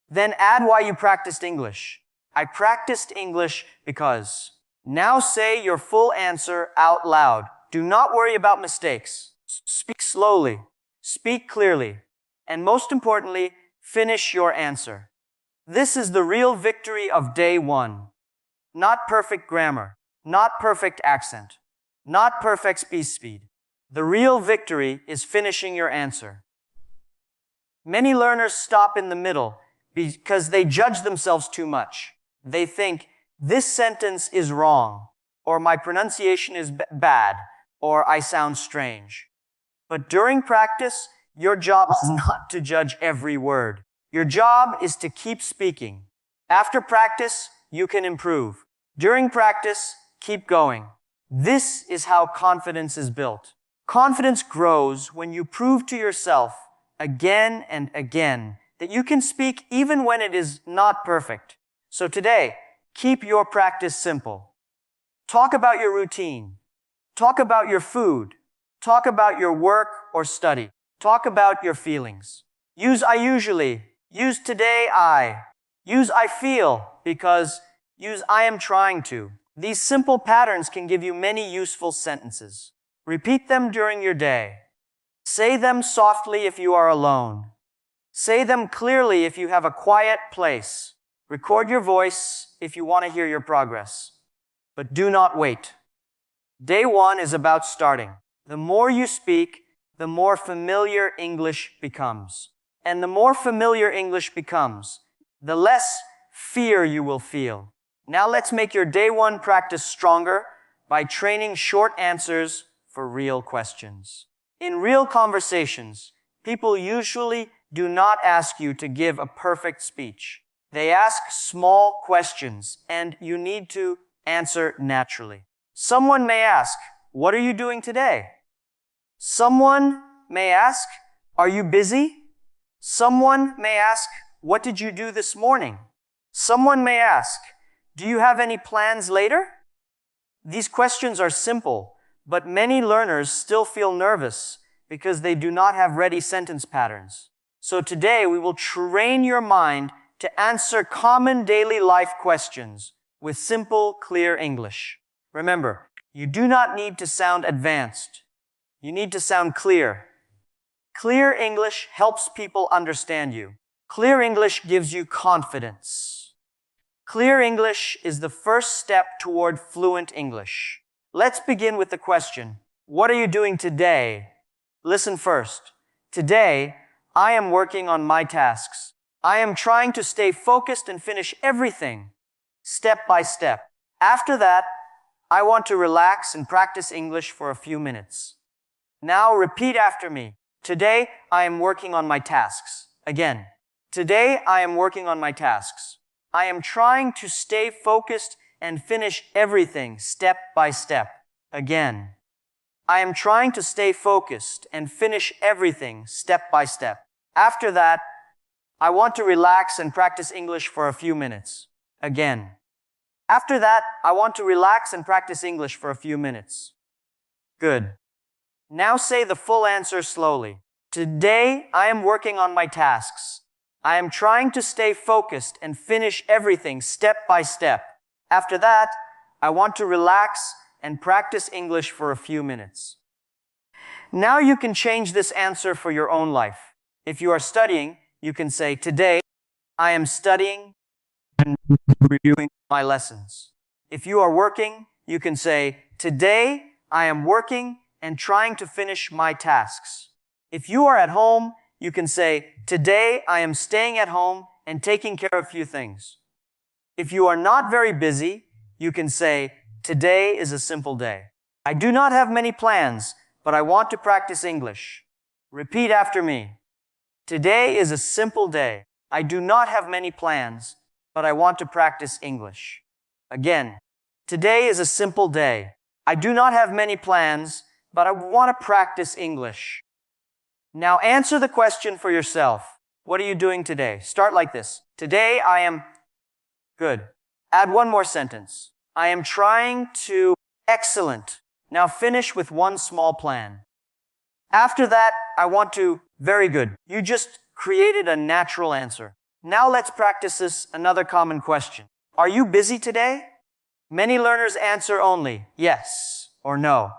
Then add why you practiced English. I practiced English because. Now say your full answer out loud. Do not worry about mistakes. Speak slowly. Speak clearly. And most importantly, finish your answer. This is the real victory of day one. Not perfect grammar. Not perfect accent. Not perfect speed. The real victory is finishing your answer. Many learners stop in the middle because they judge themselves too much. They think, this sentence is wrong, or my pronunciation is bad, or I sound strange. But during practice, your job is not to judge every word. Your job is to keep speaking. After practice, you can improve. During practice, keep going. This is how confidence is built. Confidence grows when you prove to yourself again and again that you can speak even when it is not perfect. So today, keep your practice simple. Talk about your routine. Talk about your food. Talk about your work or study. Talk about your feelings. Use I usually. Use today I. Use I feel because use I am trying to. These simple patterns can give you many useful sentences. Repeat them during your day. Say them softly if you are alone. Say them clearly if you have a quiet place. Record your voice if you want to hear your progress. But do not wait. Day one is about starting. The more you speak, the more familiar English becomes. And the more familiar English becomes, the less fear you will feel. Now let's make your day one practice stronger by training short answers for real questions. In real conversations, people usually do not ask you to give a perfect speech. They ask small questions, and you need to answer naturally. Someone may ask, "What are you doing today?" Someone may ask, "Are you busy?" Someone may ask, "What did you do this morning?" Someone may ask, "Do you have any plans later?" These questions are simple, but many learners still feel nervous because they do not have ready sentence patterns. So today we will train your mind to answer common daily life questions with simple, clear English. Remember, you do not need to sound advanced. You need to sound clear. Clear English helps people understand you. Clear English gives you confidence. Clear English is the first step toward fluent English. Let's begin with the question, what are you doing today? Listen first. Today, I am working on my tasks. I am trying to stay focused and finish everything, step by step. After that, I want to relax and practice English for a few minutes. Now repeat after me. Today, I am working on my tasks. Again. Today, I am working on my tasks. I am trying to stay focused and finish everything step by step. Again. I am trying to stay focused and finish everything step by step. After that, I want to relax and practice English for a few minutes. Again. After that, I want to relax and practice English for a few minutes. Good. Now say the full answer slowly. Today, I am working on my tasks. I am trying to stay focused and finish everything step by step. After that, I want to relax and practice English for a few minutes. Now you can change this answer for your own life. If you are studying, you can say, today, I am studying and reviewing my lessons. If you are working, you can say, today, I am working and trying to finish my tasks. If you are at home, you can say, today, I am staying at home and taking care of a few things. If you are not very busy, you can say, today is a simple day. I do not have many plans, but I want to practice English. Repeat after me. Today is a simple day. I do not have many plans, but I want to practice English. Again, today is a simple day. I do not have many plans, but I want to practice English. Now answer the question for yourself. What are you doing today? Start like this. Today I am... Good. Add one more sentence. I am trying to... Excellent. Now finish with one small plan. After that, I want to... Very good. You just created a natural answer. Now let's practice this another common question. Are you busy today? Many learners answer only yes or no.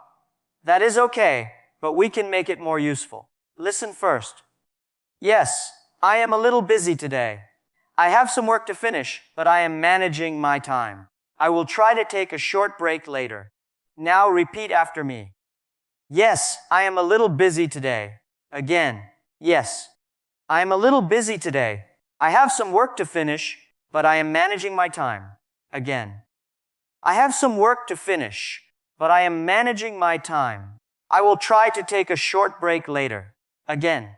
That is okay, but we can make it more useful. Listen first. Yes, I am a little busy today. I have some work to finish, but I am managing my time. I will try to take a short break later. Now repeat after me. Yes, I am a little busy today. Again, yes, I am a little busy today. I have some work to finish, but I am managing my time. Again, I have some work to finish, but I am managing my time. I will try to take a short break later. Again,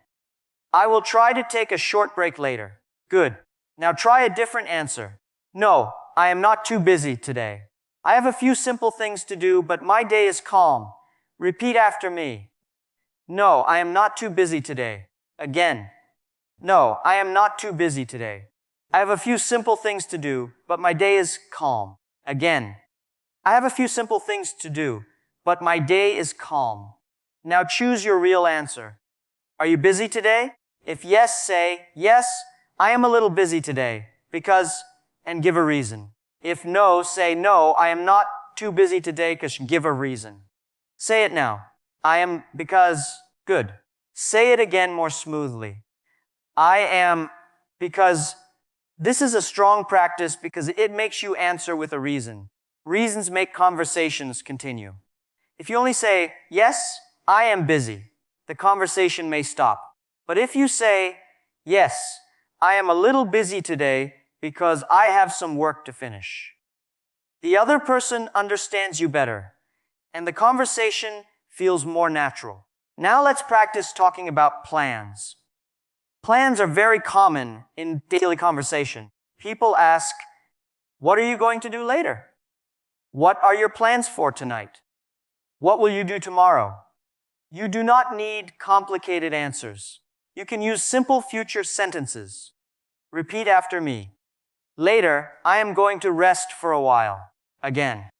I will try to take a short break later. Good. Now try a different answer. No, I am not too busy today. I have a few simple things to do, but my day is calm. Repeat after me. No, I am not too busy today. Again. No, I am not too busy today. I have a few simple things to do, but my day is calm. Again. I have a few simple things to do, but my day is calm. Now choose your real answer. Are you busy today? If yes, say, yes, I am a little busy today, because, and give a reason. If no, say, no, I am not too busy today, because give a reason. Say it now. I am because, good. Say it again more smoothly. I am because, this is a strong practice because it makes you answer with a reason. Reasons make conversations continue. If you only say, yes, I am busy, the conversation may stop. But if you say, yes, I am a little busy today because I have some work to finish, the other person understands you better, and the conversation feels more natural. Now let's practice talking about plans. Plans are very common in daily conversation. People ask, what are you going to do later? What are your plans for tonight? What will you do tomorrow? You do not need complicated answers. You can use simple future sentences. Repeat after me. Later, I am going to rest for a while. Again.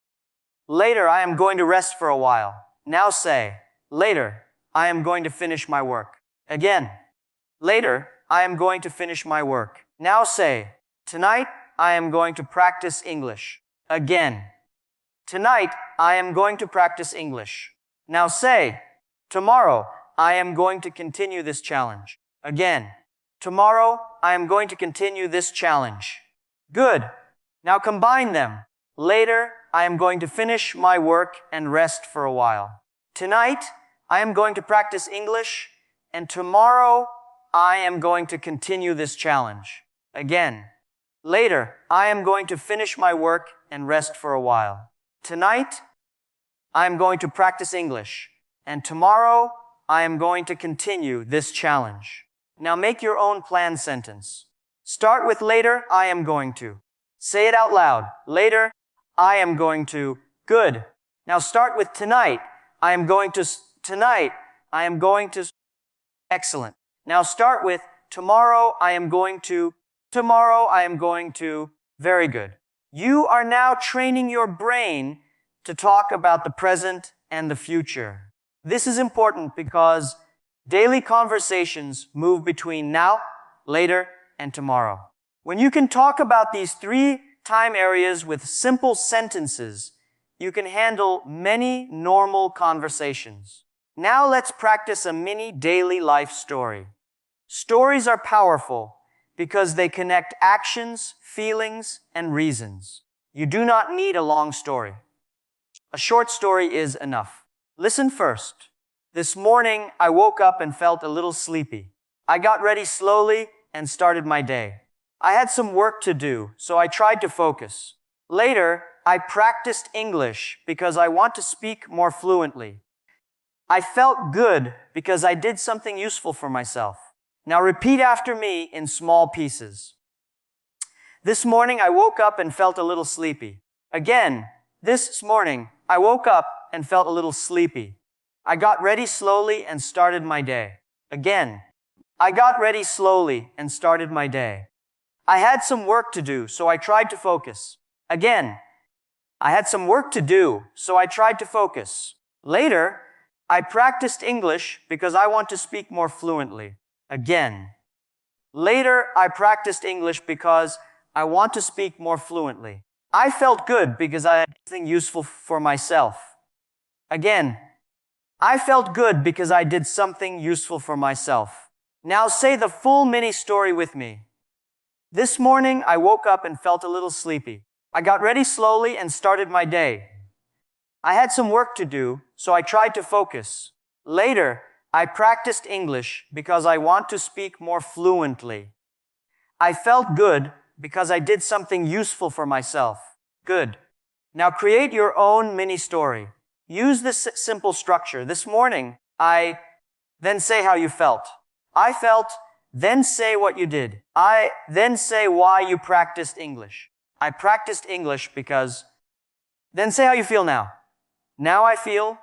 Later, I am going to rest for a while. Now say, later, I am going to finish my work. Again. Later, I am going to finish my work. Now say, tonight, I am going to practice English. Again. Tonight, I am going to practice English. Now say, tomorrow, I am going to continue this challenge. Again. Tomorrow, I am going to continue this challenge. Good. Now combine them. Later, I am going to finish my work and rest for a while. Tonight, I am going to practice English, and tomorrow, I am going to continue this challenge. Again. Later, I am going to finish my work and rest for a while. Tonight, I am going to practice English, and tomorrow, I am going to continue this challenge. Now make your own planned sentence. Start with later, I am going to. Say it out loud. Later, I am going to. Good. Now start with tonight. I am going to. Tonight, I am going to. Excellent. Now start with tomorrow, I am going to. Tomorrow, I am going to. Very good. You are now training your brain to talk about the present and the future. This is important because daily conversations move between now, later, and tomorrow. When you can talk about these 3 time areas with simple sentences, you can handle many normal conversations. Now let's practice a mini daily life story. Stories are powerful because they connect actions, feelings, and reasons. You do not need a long story. A short story is enough. Listen first. This morning, I woke up and felt a little sleepy. I got ready slowly and started my day. I had some work to do, so I tried to focus. Later, I practiced English because I want to speak more fluently. I felt good because I did something useful for myself. Now repeat after me in small pieces. This morning, I woke up and felt a little sleepy. Again, this morning, I woke up and felt a little sleepy. I got ready slowly and started my day. Again, I got ready slowly and started my day. I had some work to do, so I tried to focus. Again, I had some work to do, so I tried to focus. Later, I practiced English because I want to speak more fluently. Again. Later, I practiced English because I want to speak more fluently. I felt good because I had something useful for myself. Again. I felt good because I did something useful for myself. Now say the full mini story with me. This morning, I woke up and felt a little sleepy. I got ready slowly and started my day. I had some work to do, so I tried to focus. Later, I practiced English because I want to speak more fluently. I felt good because I did something useful for myself. Good. Now create your own mini story. Use this simple structure. This morning, then say how you felt. I felt, then say what you did. Then say why you practiced English. I practiced English because, then say how you feel now. Now I feel,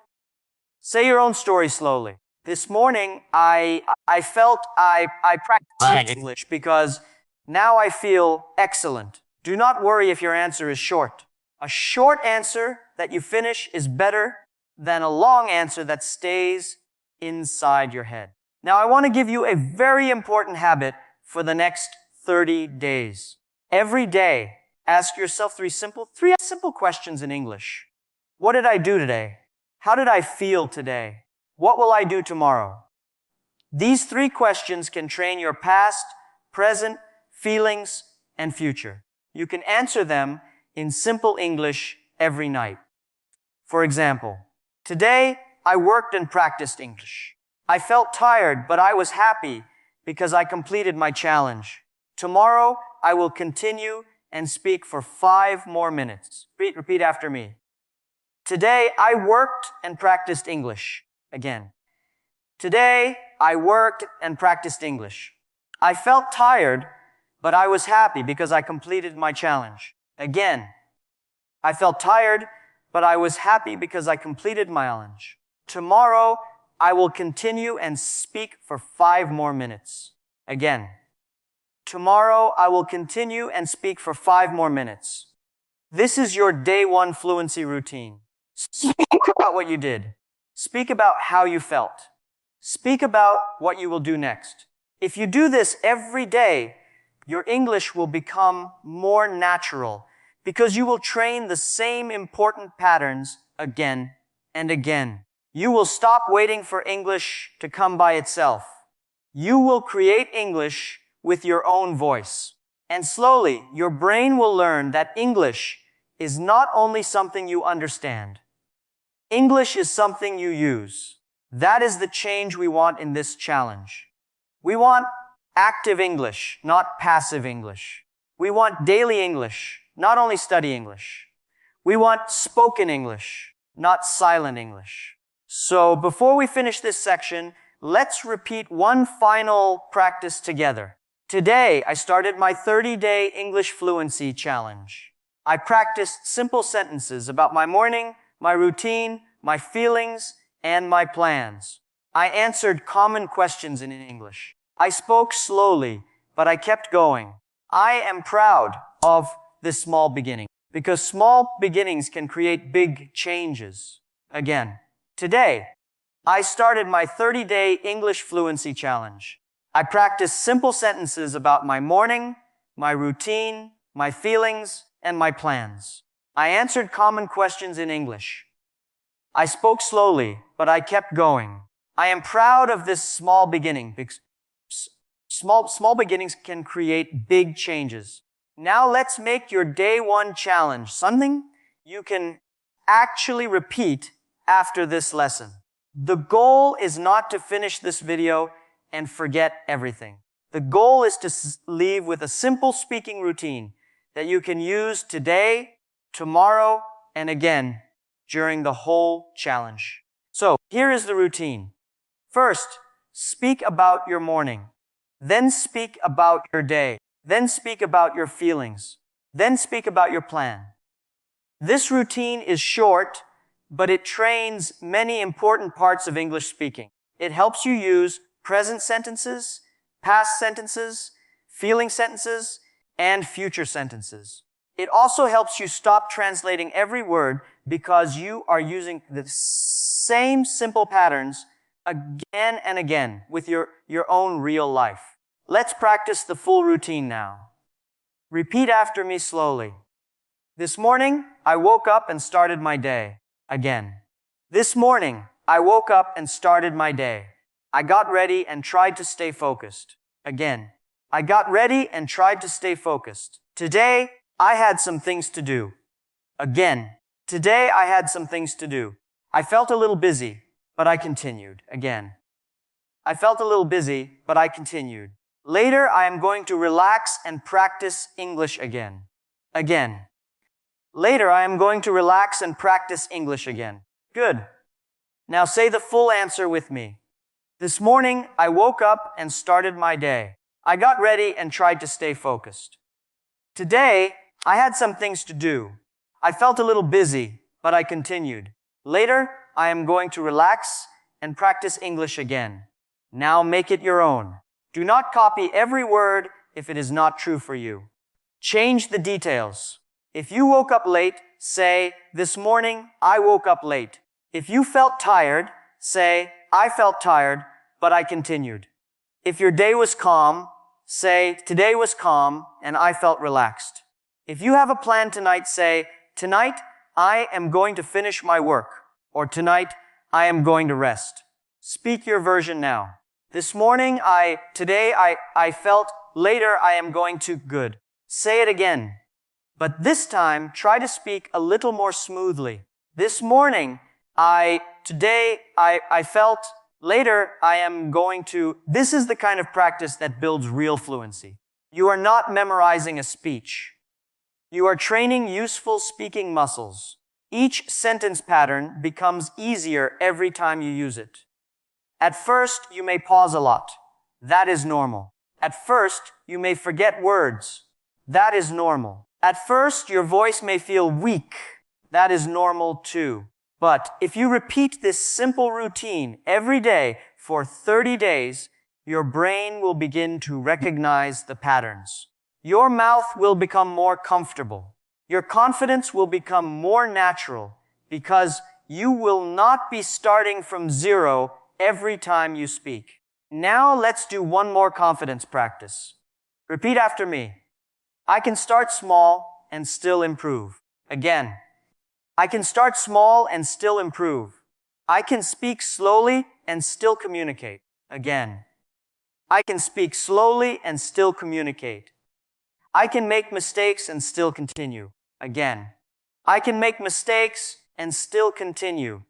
say your own story slowly. This morning, I felt I practiced English because now I feel excellent. Do not worry if your answer is short. A short answer that you finish is better than a long answer that stays inside your head. Now, I want to give you a very important habit for the next 30 days. Every day, ask yourself three simple questions in English. What did I do today? How did I feel today? What will I do tomorrow? These 3 questions can train your past, present, feelings, and future. You can answer them in simple English every night. For example, today I worked and practiced English. I felt tired, but I was happy because I completed my challenge. Tomorrow I will continue and speak for 5 more minutes. Repeat after me. Today I worked and practiced English. Again. Today I worked and practiced English. I felt tired, but I was happy because I completed my challenge. Again. I felt tired, but I was happy because I completed my challenge. Tomorrow I will continue and speak for 5 more minutes. Again. Tomorrow I will continue and speak for 5 more minutes. This is your day 1 fluency routine. Speak about what you did. Speak about how you felt. Speak about what you will do next. If you do this every day, your English will become more natural because you will train the same important patterns again and again. You will stop waiting for English to come by itself. You will create English with your own voice. And slowly, your brain will learn that English is not only something you understand. English is something you use. That is the change we want in this challenge. We want active English, not passive English. We want daily English, not only study English. We want spoken English, not silent English. So before we finish this section, let's repeat one final practice together. Today, I started my 30-day English Fluency Challenge. I practiced simple sentences about my morning, my routine, my feelings, and my plans. I answered common questions in English. I spoke slowly, but I kept going. I am proud of this small beginning because small beginnings can create big changes. Again, today, I started my 30-day English Fluency Challenge. I practiced simple sentences about my morning, my routine, my feelings, and my plans. I answered common questions in English. I spoke slowly, but I kept going. I am proud of this small beginning because small beginnings can create big changes. Now let's make your day one challenge something you can actually repeat after this lesson. The goal is not to finish this video and forget everything. The goal is to leave with a simple speaking routine that you can use today, tomorrow, and again during the whole challenge. So here is the routine. First, speak about your morning. Then speak about your day. Then speak about your feelings. Then speak about your plan. This routine is short, but it trains many important parts of English speaking. It helps you use present sentences, past sentences, feeling sentences, and future sentences. It also helps you stop translating every word because you are using the same simple patterns again and again with your own real life. Let's practice the full routine now. Repeat after me slowly. This morning, I woke up and started my day. Again. This morning, I woke up and started my day. I got ready and tried to stay focused. Again. I got ready and tried to stay focused. Today, I had some things to do. Again. Today, I had some things to do. I felt a little busy, but I continued. Again. I felt a little busy, but I continued. Later, I am going to relax and practice English again. Again. Later, I am going to relax and practice English again. Good. Now say the full answer with me. This morning, I woke up and started my day. I got ready and tried to stay focused. Today, I had some things to do. I felt a little busy, but I continued. Later, I am going to relax and practice English again. Now make it your own. Do not copy every word if it is not true for you. Change the details. If you woke up late, say, this morning, I woke up late. If you felt tired, say, I felt tired, but I continued. If your day was calm, say, today was calm, and I felt relaxed. If you have a plan tonight, say, tonight, I am going to finish my work, or tonight, I am going to rest. Speak your version now. This morning, today I felt, later I am going to, good. Say it again. But this time, try to speak a little more smoothly. This morning, today I felt, later I am going to. This is the kind of practice that builds real fluency. You are not memorizing a speech. You are training useful speaking muscles. Each sentence pattern becomes easier every time you use it. At first, you may pause a lot. That is normal. At first, you may forget words. That is normal. At first, your voice may feel weak. That is normal too. But if you repeat this simple routine every day for 30 days, your brain will begin to recognize the patterns. Your mouth will become more comfortable. Your confidence will become more natural because you will not be starting from zero every time you speak. Now let's do one more confidence practice. Repeat after me. I can start small and still improve. Again. I can start small and still improve. I can speak slowly and still communicate. Again. I can speak slowly and still communicate. I can make mistakes and still continue. Again. I can make mistakes and still continue.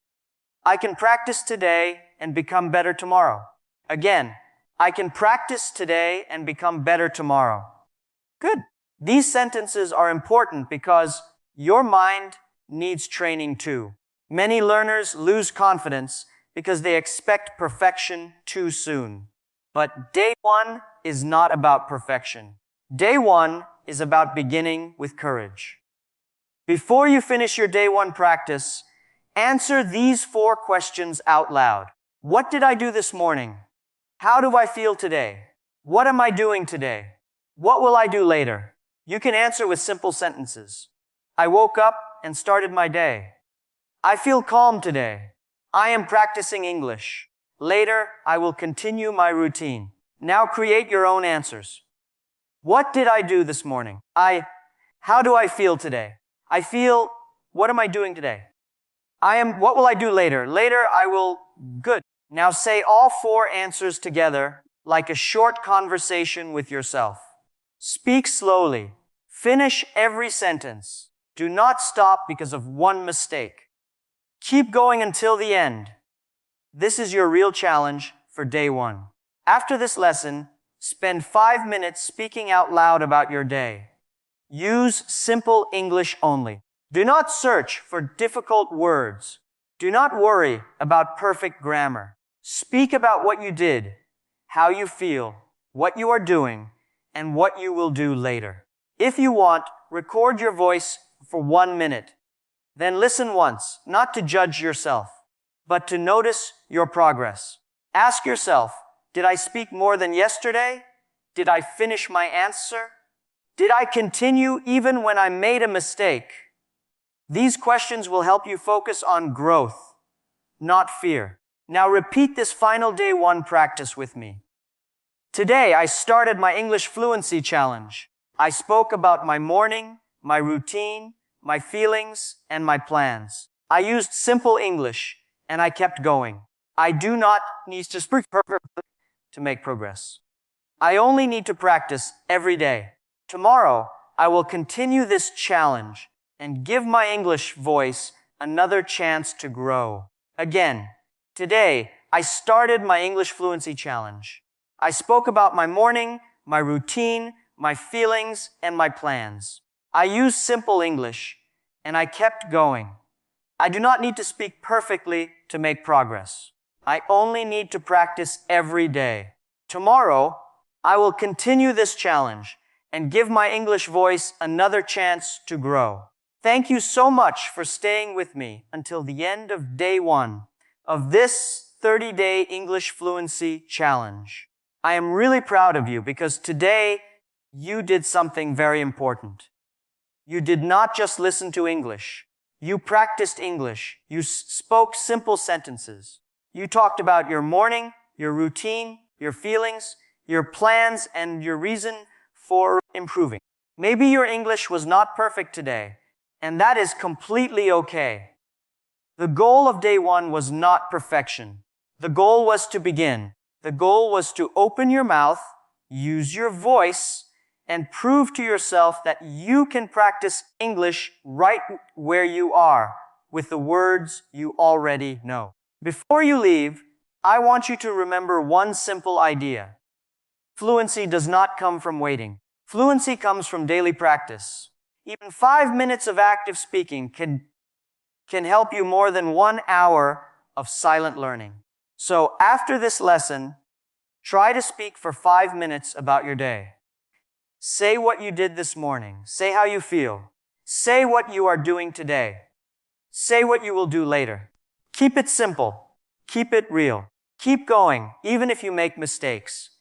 I can practice today and become better tomorrow. Again. I can practice today and become better tomorrow. Good. These sentences are important because your mind needs training too. Many learners lose confidence because they expect perfection too soon. But day one is not about perfection. Day one is about beginning with courage. Before you finish your day one practice, answer these 4 questions out loud. What did I do this morning? How do I feel today? What am I doing today? What will I do later? You can answer with simple sentences. I woke up and started my day. I feel calm today. I am practicing English. Later, I will continue my routine. Now create your own answers. What did I do this morning? How do I feel today? What am I doing today? What will I do later? Later, good. Now say all 4 answers together like a short conversation with yourself. Speak slowly. Finish every sentence. Do not stop because of one mistake. Keep going until the end. This is your real challenge for day one. After this lesson, spend 5 minutes speaking out loud about your day. Use simple English only. Do not search for difficult words. Do not worry about perfect grammar. Speak about what you did, how you feel, what you are doing, and what you will do later. If you want, record your voice for 1 minute. Then listen once, not to judge yourself, but to notice your progress. Ask yourself, did I speak more than yesterday? Did I finish my answer? Did I continue even when I made a mistake? These questions will help you focus on growth, not fear. Now repeat this final day one practice with me. Today, I started my English Fluency Challenge. I spoke about my morning, my routine, my feelings, and my plans. I used simple English, and I kept going. I do not need to speak perfectly to make progress. I only need to practice every day. Tomorrow, I will continue this challenge and give my English voice another chance to grow. Again, today, I started my English Fluency Challenge. I spoke about my morning, my routine, my feelings, and my plans. I used simple English, and I kept going. I do not need to speak perfectly to make progress. I only need to practice every day. Tomorrow, I will continue this challenge and give my English voice another chance to grow. Thank you so much for staying with me until the end of day one of this 30-day English Fluency Challenge. I am really proud of you because today you did something very important. You did not just listen to English. You practiced English. You spoke simple sentences. You talked about your morning, your routine, your feelings, your plans, and your reason for improving. Maybe your English was not perfect today, and that is completely okay. The goal of day one was not perfection. The goal was to begin. The goal was to open your mouth, use your voice, and prove to yourself that you can practice English right where you are with the words you already know. Before you leave, I want you to remember one simple idea. Fluency does not come from waiting. Fluency comes from daily practice. Even 5 minutes of active speaking can help you more than 1 hour of silent learning. So after this lesson, try to speak for 5 minutes about your day. Say what you did this morning. Say how you feel. Say what you are doing today. Say what you will do later. Keep it simple. Keep it real. Keep going, even if you make mistakes.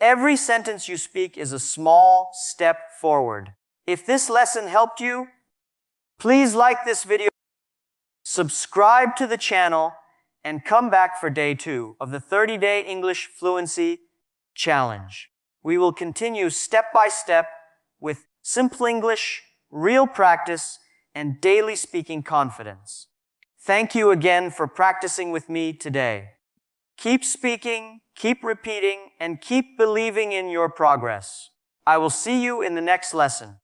Every sentence you speak is a small step forward. If this lesson helped you, please like this video, subscribe to the channel, and come back for day 2 of the 30-day English Fluency Challenge. We will continue step by step with simple English, real practice, and daily speaking confidence. Thank you again for practicing with me today. Keep speaking, keep repeating, and keep believing in your progress. I will see you in the next lesson.